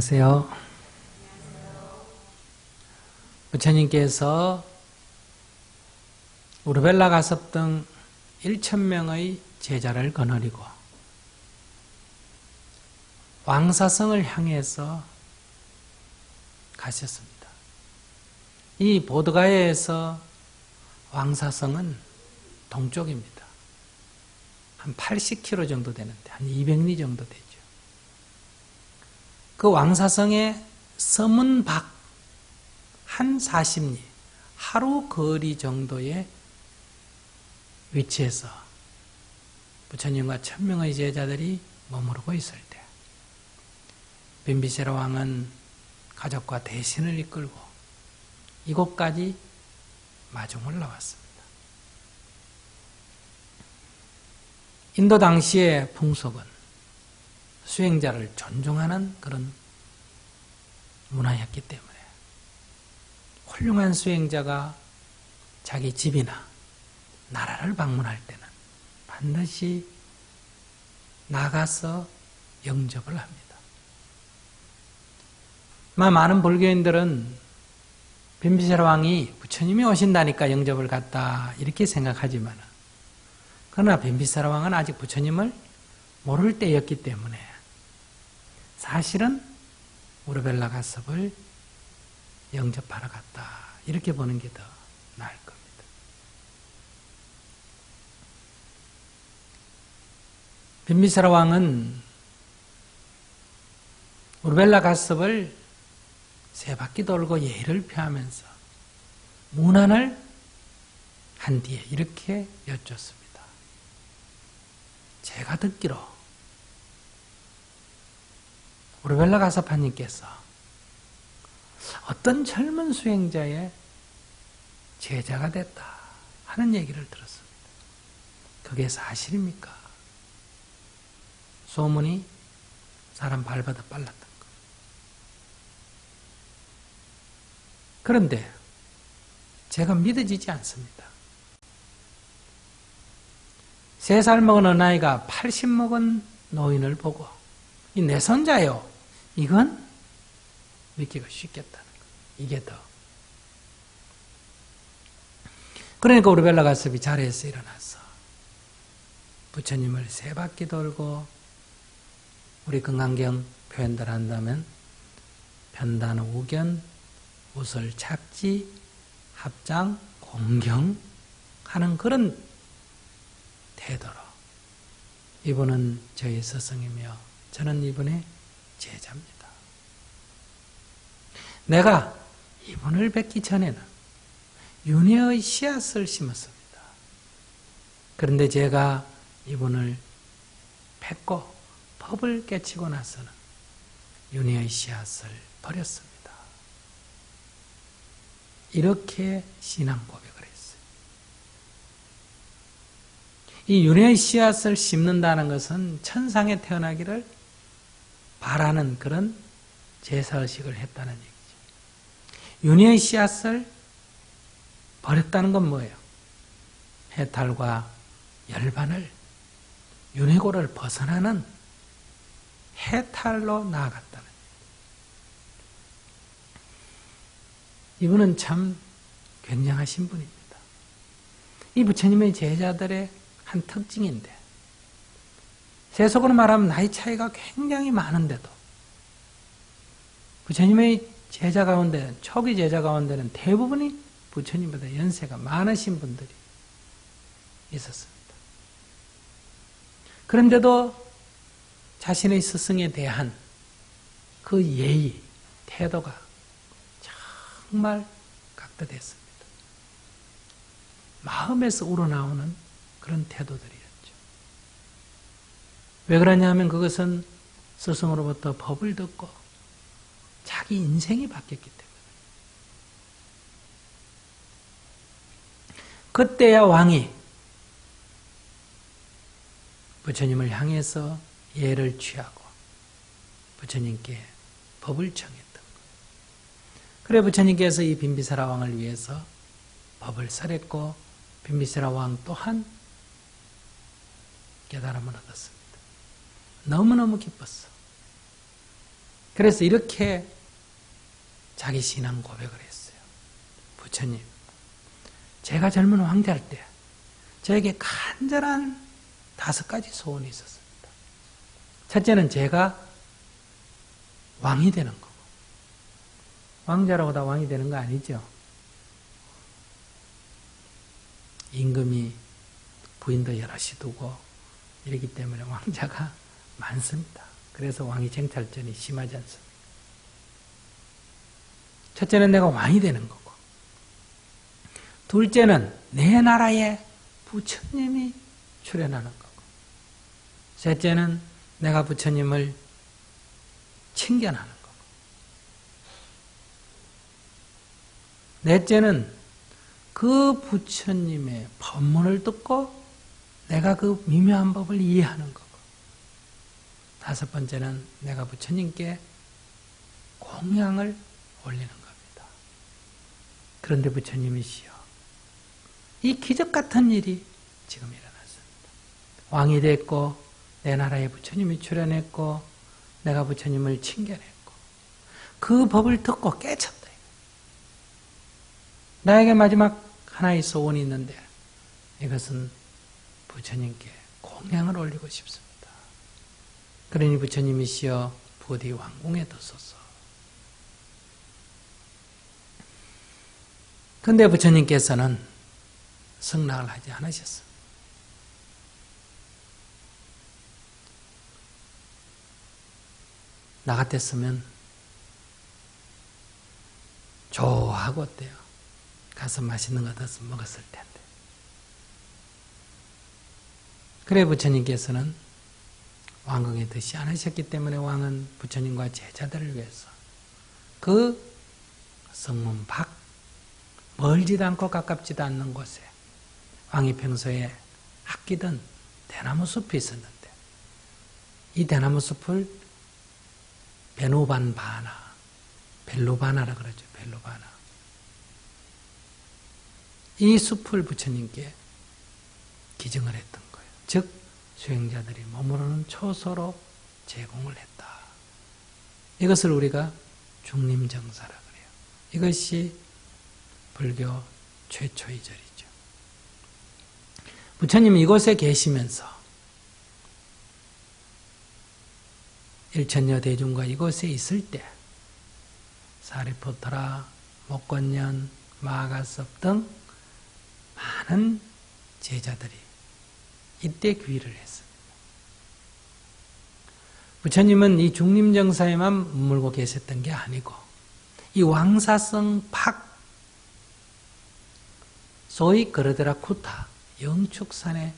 안녕하세요. 부처님께서 우르벨라 가섭 등 1,000명의 제자를 거느리고 왕사성을 향해서 가셨습니다. 이 보드가야에서 왕사성은 동쪽입니다. 한 80km 정도 되는데 한 200리 정도 되죠. 그 왕사성의 서문 밖 한 40리, 하루 거리 정도의 위치에서 부처님과 1,000명의 제자들이 머무르고 있을 때 빈비세라 왕은 가족과 대신을 이끌고 이곳까지 마중을 나왔습니다. 인도 당시의 풍속은 수행자를 존중하는 그런 문화였기 때문에 훌륭한 수행자가 자기 집이나 나라를 방문할 때는 반드시 나가서 영접을 합니다. 많은 불교인들은 빈비세라 왕이 부처님이 오신다니까 영접을 갔다 이렇게 생각하지만, 그러나 빈비세라 왕은 아직 부처님을 모를 때였기 때문에 사실은 우르벨라 가섭을 영접하러 갔다 이렇게 보는 게 더 나을 겁니다. 빈비세라 왕은 우르벨라 가섭을 세 바퀴 돌고 예의를 표하면서 문안을 한 뒤에 이렇게 여쭙습니다. 제가 듣기로 우르벨라 가섭하님께서 어떤 젊은 수행자의 제자가 됐다 하는 얘기를 들었습니다. 그게 사실입니까? 소문이 사람 발보다 빨랐던 것. 그런데 제가 믿어지지 않습니다. 3살 먹은 어린아이가 80 먹은 노인을 보고 이 내 손자요, 이건 믿기가 쉽겠다는 거. 이게 더. 그러니까 우르벨라 가섭이 자리에서 일어나서 부처님을 3바퀴 돌고, 우리 금강경 표현들 한다면 편단, 우견, 우설, 착지, 합장, 공경 하는 그런 태도로 이분은 저희 스승이며 저는 이분의 제자입니다. 내가 이분을 뵙기 전에는 윤회의 씨앗을 심었습니다. 그런데 제가 이분을 뵙고 법을 깨치고 나서는 윤회의 씨앗을 버렸습니다. 이렇게 신앙 고백을 했어요. 이 윤회의 씨앗을 심는다는 것은 천상에 태어나기를 바라는 그런 제사의식을 했다는 얘기죠. 윤회의 씨앗을 버렸다는 건 뭐예요? 해탈과 열반을, 윤회고를 벗어나는 해탈로 나아갔다는 얘기죠. 이분은 참 굉장하신 분입니다. 이 부처님의 제자들의 한 특징인데, 세속으로 말하면 나이 차이가 굉장히 많은데도 부처님의 제자 가운데, 초기 제자 가운데는 대부분이 부처님보다 연세가 많으신 분들이 있었습니다. 그런데도 자신의 스승에 대한 그 예의, 태도가 정말 깍듯했습니다. 마음에서 우러나오는 그런 태도들이었죠. 왜 그러냐면 그것은 스승으로부터 법을 듣고 자기 인생이 바뀌었기 때문에. 그때야 왕이 부처님을 향해서 예를 취하고 부처님께 법을 청했던 것. 그래 부처님께서 이 빈비세라 왕을 위해서 법을 설했고, 빈비세라 왕 또한 깨달음을 얻었습니다. 너무너무 기뻤어. 그래서 이렇게 자기 신앙 고백을 했어요. 부처님, 제가 젊은 황제할 때 저에게 간절한 5가지 소원이 있었습니다. 첫째는 제가 왕이 되는 거고, 왕자라고 다 왕이 되는 거 아니죠. 임금이 부인도 여럿이 두고 이러기 때문에 왕자가 많습니다. 그래서 왕위 쟁탈전이 심하지 않습니다. 첫째는 내가 왕이 되는 거고, 둘째는 내 나라에 부처님이 출현하는 거고, 셋째는 내가 부처님을 칭견하는 거고, 넷째는 그 부처님의 법문을 듣고 내가 그 미묘한 법을 이해하는 거고, 다섯 번째는 내가 부처님께 공양을 올리는 겁니다. 그런데 부처님이시여, 이 기적 같은 일이 지금 일어났습니다. 왕이 됐고 내 나라에 부처님이 출현했고 내가 부처님을 칭견했고 그 법을 듣고 깨쳤다. 나에게 마지막 하나의 소원이 있는데 이것은 부처님께 공양을 올리고 싶습니다. 그러니 부처님이시여 부디 왕궁에 두소서. 그런데 부처님께서는 승낙을 하지 않으셨습니다. 나 같았으면 좋아하고 어때요? 가서 맛있는 거 얻어서 먹었을 텐데. 그래 부처님께서는 왕궁에 드시 않으셨기 때문에 왕은 부처님과 제자들을 위해서 그 성문 밖 멀지도 않고 가깝지도 않는 곳에 왕이 평소에 아끼던 대나무 숲이 있었는데 이 대나무 숲을 베누반바나, 벨루바나라 그러죠. 벨루바나. 이 숲을 부처님께 기증을 했던 거예요. 즉 수행자들이 머무르는 초소로 제공을 했다. 이것을 우리가 중림정사라 그래요. 이것이 불교 최초의 절이죠. 부처님이 이곳에 계시면서 일천여 대중과 이곳에 있을 때 사리푸트라, 목건년, 마가섭 등 많은 제자들이 이때 귀의를 했습니다. 부처님은 이 중림정사에만 머물고 계셨던 게 아니고 이 왕사성 팍 소위 그르드라 쿠타 영축산에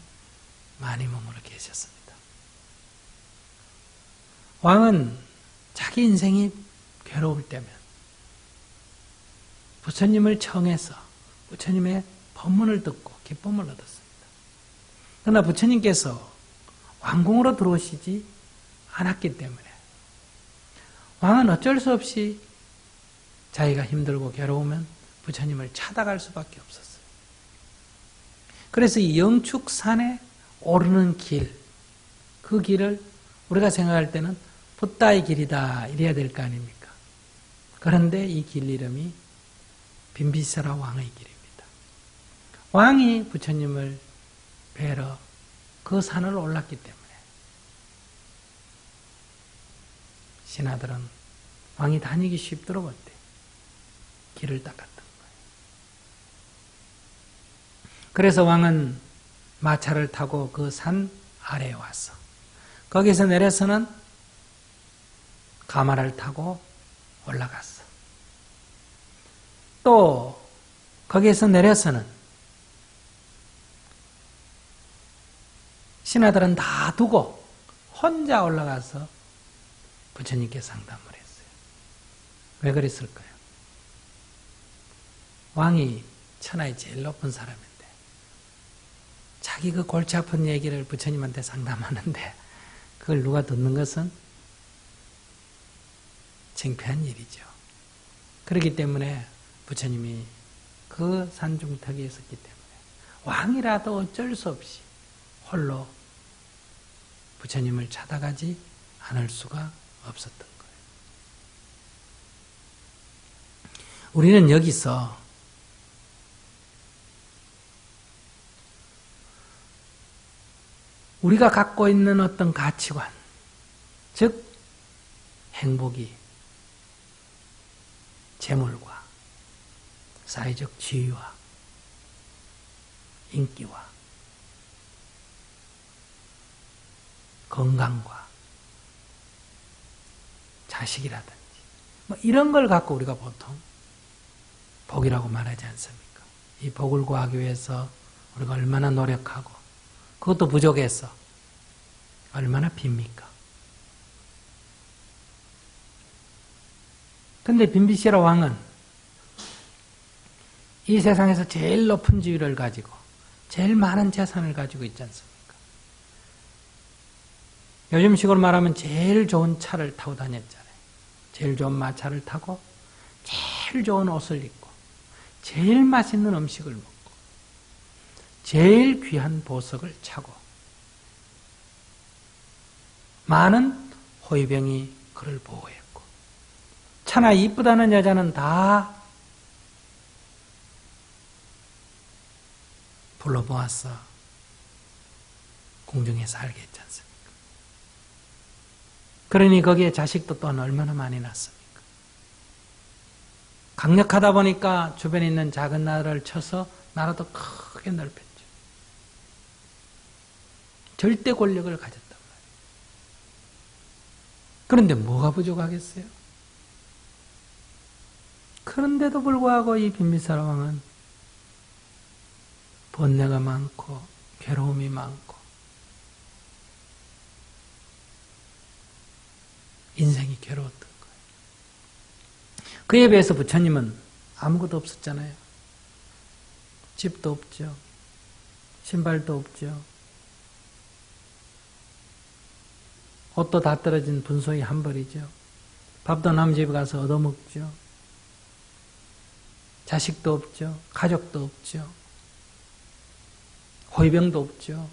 많이 머물러 계셨습니다. 왕은 자기 인생이 괴로울 때면 부처님을 청해서 부처님의 법문을 듣고 기쁨을 얻었습니다. 그러나 부처님께서 왕궁으로 들어오시지 않았기 때문에 왕은 어쩔 수 없이 자기가 힘들고 괴로우면 부처님을 찾아갈 수밖에 없었어요. 그래서 이 영축산에 오르는 길, 그 길을 우리가 생각할 때는 붓다의 길이다 이래야 될 거 아닙니까? 그런데 이 길 이름이 빈비사라 왕의 길입니다. 왕이 부처님을 뵈러 그 산을 올랐기 때문에 신하들은 왕이 다니기 쉽도록 어때? 길을 닦았던 거예요. 그래서 왕은 마차를 타고 그 산 아래에 와서 거기서 내려서는 가마를 타고 올라갔어. 또 거기에서 내려서는 신하들은 다 두고 혼자 올라가서 부처님께 상담을 했어요. 왜 그랬을까요? 왕이 천하의 제일 높은 사람인데 자기 그 골치 아픈 얘기를 부처님한테 상담하는데 그걸 누가 듣는 것은 창피한 일이죠. 그렇기 때문에 부처님이 그 산중턱에 있었기 때문에 왕이라도 어쩔 수 없이 홀로 부처님을 찾아가지 않을 수가 없었던 거예요. 우리는 여기서 우리가 갖고 있는 어떤 가치관, 즉 행복이 재물과 사회적 지위와 인기와 건강과 자식이라든지 뭐 이런 걸 갖고 우리가 보통 복이라고 말하지 않습니까? 이 복을 구하기 위해서 우리가 얼마나 노력하고 그것도 부족해서 얼마나 빕니까? 근데 빈비시라 왕은 이 세상에서 제일 높은 지위를 가지고 제일 많은 재산을 가지고 있지 않습니까? 요즘식으로 말하면 제일 좋은 차를 타고 다녔잖아요. 제일 좋은 마차를 타고 제일 좋은 옷을 입고 제일 맛있는 음식을 먹고 제일 귀한 보석을 차고 많은 호위병이 그를 보호했고 차나 이쁘다는 여자는 다 불러 모아서 궁중에서 알게 했지 않습니까? 그러니 거기에 자식도 또한 얼마나 많이 낳습니까? 강력하다 보니까 주변에 있는 작은 나라를 쳐서 나라도 크게 넓혔죠. 절대 권력을 가졌단 말이에요. 그런데 뭐가 부족하겠어요? 그런데도 불구하고 이 빈비사라 왕은 번뇌가 많고 괴로움이 많고 인생이 괴로웠던 거예요. 그에 비해서 부처님은 아무것도 없었잖아요. 집도 없죠. 신발도 없죠. 옷도 다 떨어진 분소이 한 벌이죠. 밥도 남 집에 가서 얻어먹죠. 자식도 없죠. 가족도 없죠. 호위병도 없죠.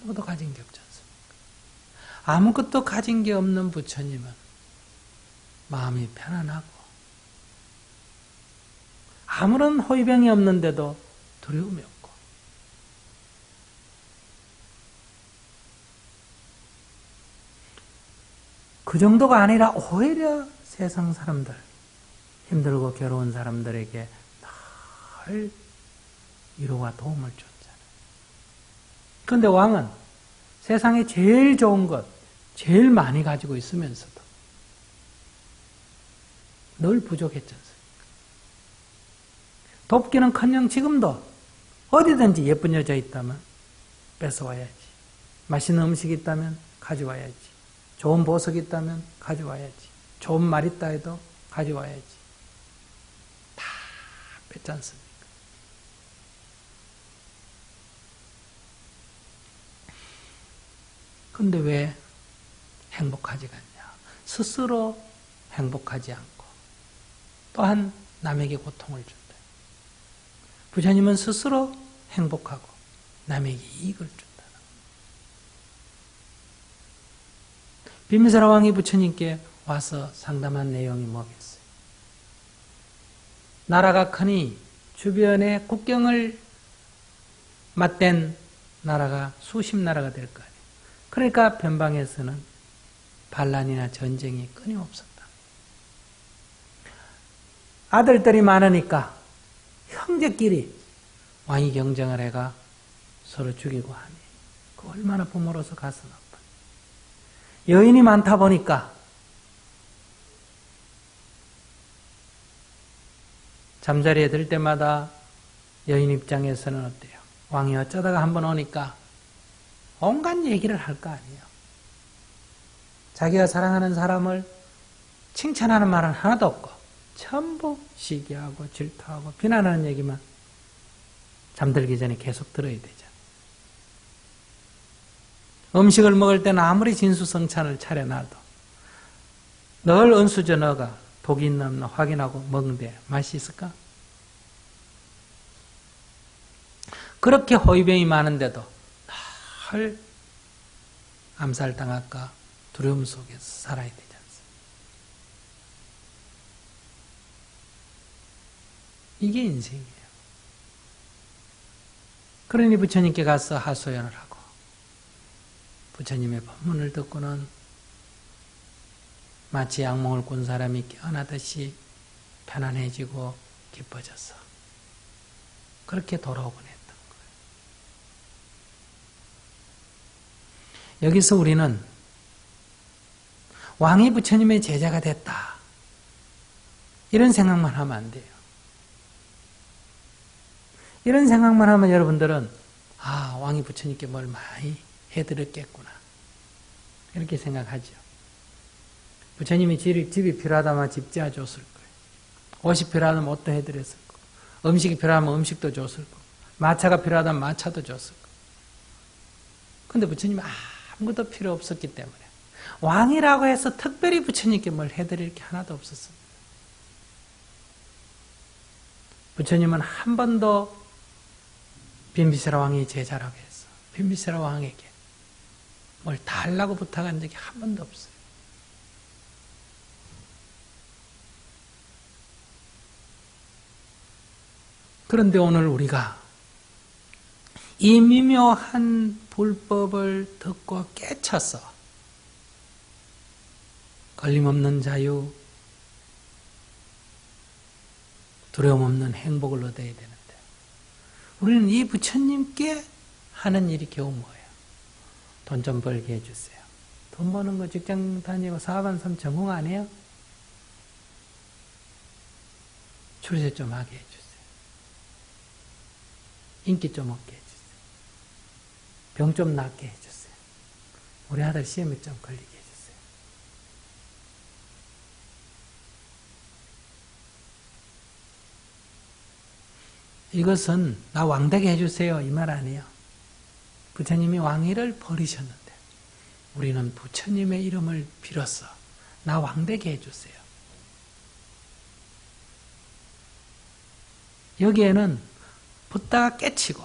아무것도 가진 게 없지 않습니까? 아무것도 가진 게 없는 부처님은 마음이 편안하고 아무런 호위병이 없는데도 두려움이 없고 그 정도가 아니라 오히려 세상 사람들 힘들고 괴로운 사람들에게 늘 위로와 도움을 줬잖아요. 그런데 왕은 세상에 제일 좋은 것, 제일 많이 가지고 있으면서도 늘 부족했지 않습니까? 돕기는커녕 지금도 어디든지 예쁜 여자 있다면 뺏어와야지. 맛있는 음식이 있다면 가져와야지. 좋은 보석이 있다면 가져와야지. 좋은 말 있다 해도 가져와야지. 다 뺏지 않습니까? 근데 왜 행복하지가 않냐? 스스로 행복하지 않고 또한 남에게 고통을 준다. 부처님은 스스로 행복하고 남에게 이익을 준다. 빈비사라 왕이 부처님께 와서 상담한 내용이 뭐겠어요? 나라가 크니 주변에 국경을 맞댄 나라가 수십 나라가 될 거 아니에요. 그러니까 변방에서는 반란이나 전쟁이 끊임없었다. 아들들이 많으니까 형제끼리 왕이 경쟁을 해가 서로 죽이고 하니 그 얼마나 부모로서 가슴 아파. 여인이 많다 보니까 잠자리에 들 때마다 여인 입장에서는 어때요? 왕이 어쩌다가 한번 오니까 온갖 얘기를 할 거 아니에요. 자기가 사랑하는 사람을 칭찬하는 말은 하나도 없고 전부 시기하고 질투하고 비난하는 얘기만 잠들기 전에 계속 들어야 되잖아요. 음식을 먹을 때는 아무리 진수성찬을 차려놔도 늘 은수저 너가 독이 있나 없나 확인하고 먹는데 맛이 있을까? 그렇게 호위병이 많은데도 늘 암살당할까 두려움 속에서 살아야 되지 않습니까? 이게 인생이에요. 그러니 부처님께 가서 하소연을 하고 부처님의 법문을 듣고는 마치 악몽을 꾼 사람이 깨어나듯이 편안해지고 기뻐졌어. 그렇게 돌아오곤 했던 거예요. 여기서 우리는 왕이 부처님의 제자가 됐다. 이런 생각만 하면 안 돼요. 이런 생각만 하면 여러분들은 아, 왕이 부처님께 뭘 많이 해드렸겠구나. 이렇게 생각하죠. 부처님이 집이 필요하다면 집 지어줬을 거예요. 옷이 필요하다면 옷도 해드렸을 거고, 음식이 필요하면 음식도 줬을 거고, 마차가 필요하다면 마차도 줬을 거고. 근데 부처님은 아무것도 필요 없었기 때문에 왕이라고 해서 특별히 부처님께 뭘 해드릴 게 하나도 없었습니다. 부처님은 한 번도 빈비세라 왕이 제자라고 해서 빈비세라 왕에게 뭘 달라고 부탁한 적이 한 번도 없어요. 그런데 오늘 우리가 이 미묘한 불법을 듣고 깨쳐서 걸림없는 자유, 두려움 없는 행복을 얻어야 되는데 우리는 이 부처님께 하는 일이 겨우 뭐예요? 돈 좀 벌게 해주세요. 돈 버는 거 직장 다니고 사업하는 전공 안 해요? 출세 좀 하게 해주세요. 인기 좀 얻게 해주세요. 병 좀 낫게 해주세요. 우리 아들 시험에 좀 걸리게 해주세요. 이것은 나 왕되게 해주세요 이 말 아니에요. 부처님이 왕위를 버리셨는데 우리는 부처님의 이름을 빌어서 나 왕되게 해주세요. 여기에는 붓다가 깨치고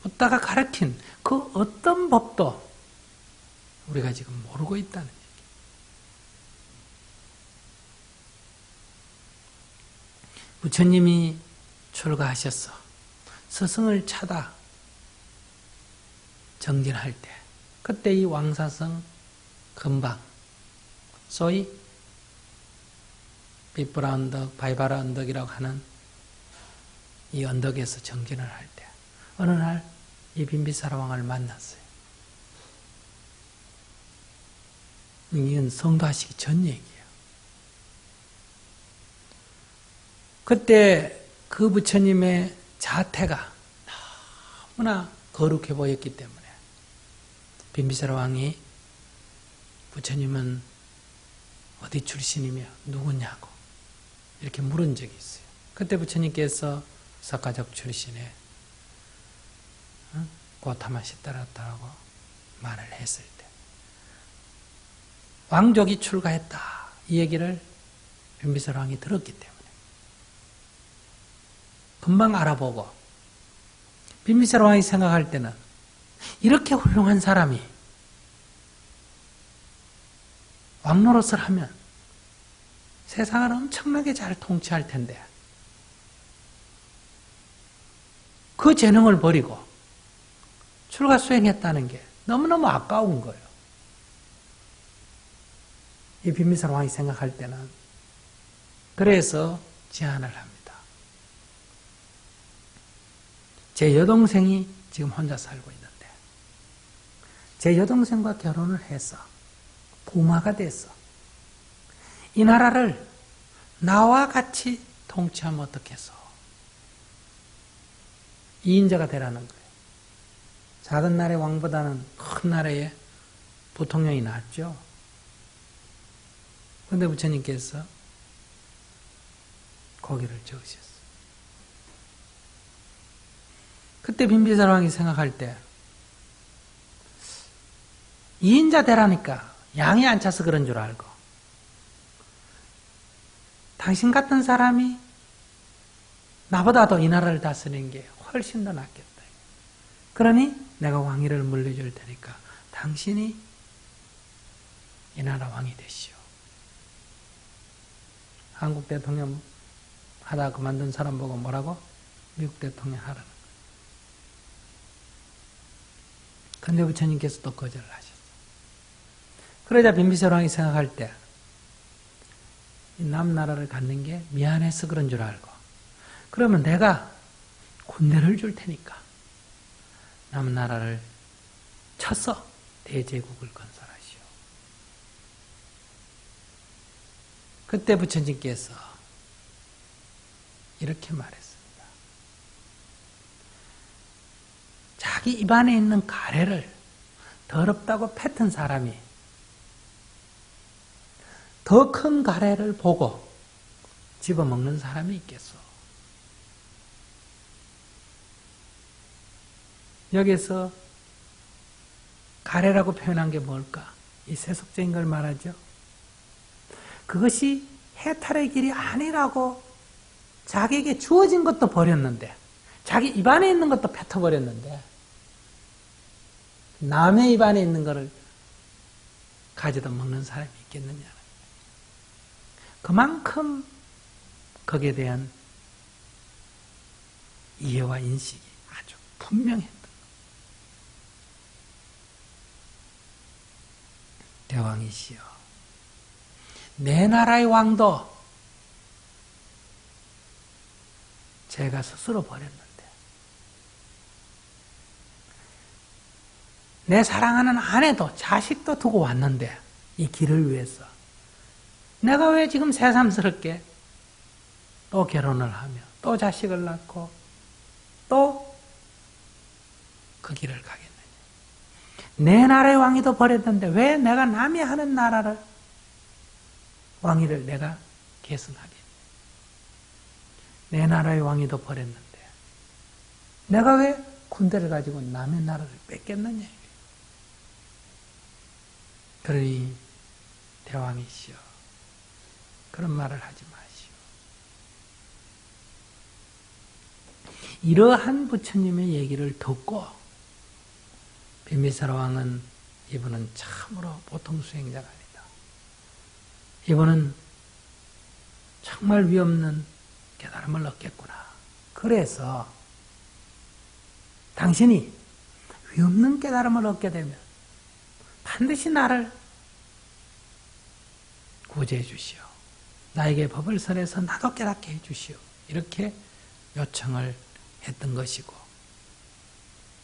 붓다가 가르친 그 어떤 법도 우리가 지금 모르고 있다는 얘기예요. 부처님이 출가하셔서 스승을 찾아 정진할 때 그때 이 왕사성 근방 소위 빗브라 언덕, 바이바라 언덕이라고 하는 이 언덕에서 정진을 할 때 어느 날 이 빈비사라 왕을 만났어요. 이건 성도하시기 전 얘기예요. 그때 그 부처님의 자태가 너무나 거룩해 보였기 때문에 빈비사라 왕이 부처님은 어디 출신이며 누구냐고 이렇게 물은 적이 있어요. 그때 부처님께서 석가적 출신의 고타마 시타라타라고 말을 했을 때 왕족이 출가했다 이 얘기를 빈비사라 왕이 들었기 때문에 금방 알아보고 빈비사라 왕이 생각할 때는 이렇게 훌륭한 사람이 왕노릇을 하면 세상을 엄청나게 잘 통치할 텐데 그 재능을 버리고 출가 수행했다는 게 너무너무 아까운 거예요. 이 빈비사라 왕이 생각할 때는 그래서 제안을 합니다. 제 여동생이 지금 혼자 살고 있는데 제 여동생과 결혼을 해서 부마가 돼서 이 나라를 나와 같이 통치하면 어떻겠어? 2인자가 되라는 거예요. 작은 나라의 왕보다는 큰 나라의 부통령이 낫죠. 그런데 부처님께서 거기를 적으셨어요. 그때 빈비사라 왕이 생각할 때 2인자 되라니까 양이 안 차서 그런 줄 알고 당신 같은 사람이 나보다도 이 나라를 다스리는 게 훨씬 더 낫겠다. 그러니 내가 왕위를 물려줄 테니까 당신이 이 나라 왕이 되시오. 한국 대통령 하다 그만둔 사람 보고 뭐라고? 미국 대통령 하라는 거예요. 근데 부처님께서 또 거절을 하셨어요. 그러자 빈비설 왕이 생각할 때 이 남나라를 갖는 게 미안해서 그런 줄 알고 그러면 내가 군대를 줄 테니까 남나라를 쳐서 대제국을 건설하시오. 그때 부처님께서 이렇게 말했습니다. 자기 입안에 있는 가래를 더럽다고 뱉은 사람이 더 큰 가래를 보고 집어먹는 사람이 있겠소. 여기서 가래라고 표현한 게 뭘까? 이 세속적인 걸 말하죠. 그것이 해탈의 길이 아니라고 자기에게 주어진 것도 버렸는데 자기 입안에 있는 것도 뱉어버렸는데 남의 입안에 있는 것을 가져다 먹는 사람이 있겠느냐. 그만큼 거기에 대한 이해와 인식이 아주 분명했던 대왕이시여, 내 나라의 왕도 제가 스스로 버렸는데 내 사랑하는 아내도 자식도 두고 왔는데 이 길을 위해서 내가 왜 지금 새삼스럽게 또 결혼을 하며 또 자식을 낳고 또 그 길을 가겠느냐. 내 나라의 왕위도 버렸는데 왜 내가 남이 하는 나라를 왕위를 내가 계승하겠냐. 내 나라의 왕위도 버렸는데 내가 왜 군대를 가지고 남의 나라를 뺏겠느냐. 그러니 대왕이시여 그런 말을 하지 마시오. 이러한 부처님의 얘기를 듣고 빈비사라 왕은 이분은 참으로 보통 수행자가 아니다. 이분은 정말 위없는 깨달음을 얻겠구나. 그래서 당신이 위없는 깨달음을 얻게 되면 반드시 나를 구제해 주시오. 나에게 법을 설해서 나도 깨닫게 해 주시오. 이렇게 요청을 했던 것이고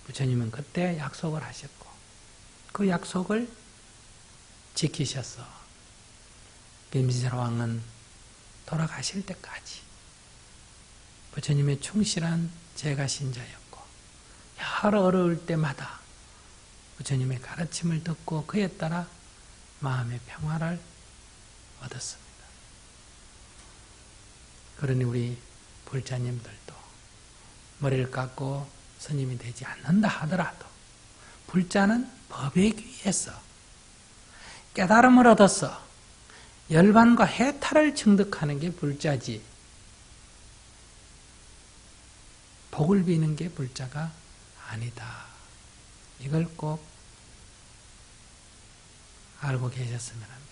부처님은 그때 약속을 하셨고 그 약속을 지키셔서 빈비사라 왕은 돌아가실 때까지 부처님의 충실한 제가 신자였고 여러 어려울 때마다 부처님의 가르침을 듣고 그에 따라 마음의 평화를 얻었습니다. 그러니 우리 불자님들도 머리를 깎고 스님이 되지 않는다 하더라도 불자는 법에 귀해서 깨달음을 얻어서 열반과 해탈을 증득하는 게 불자지 복을 비는 게 불자가 아니다. 이걸 꼭 알고 계셨으면 합니다.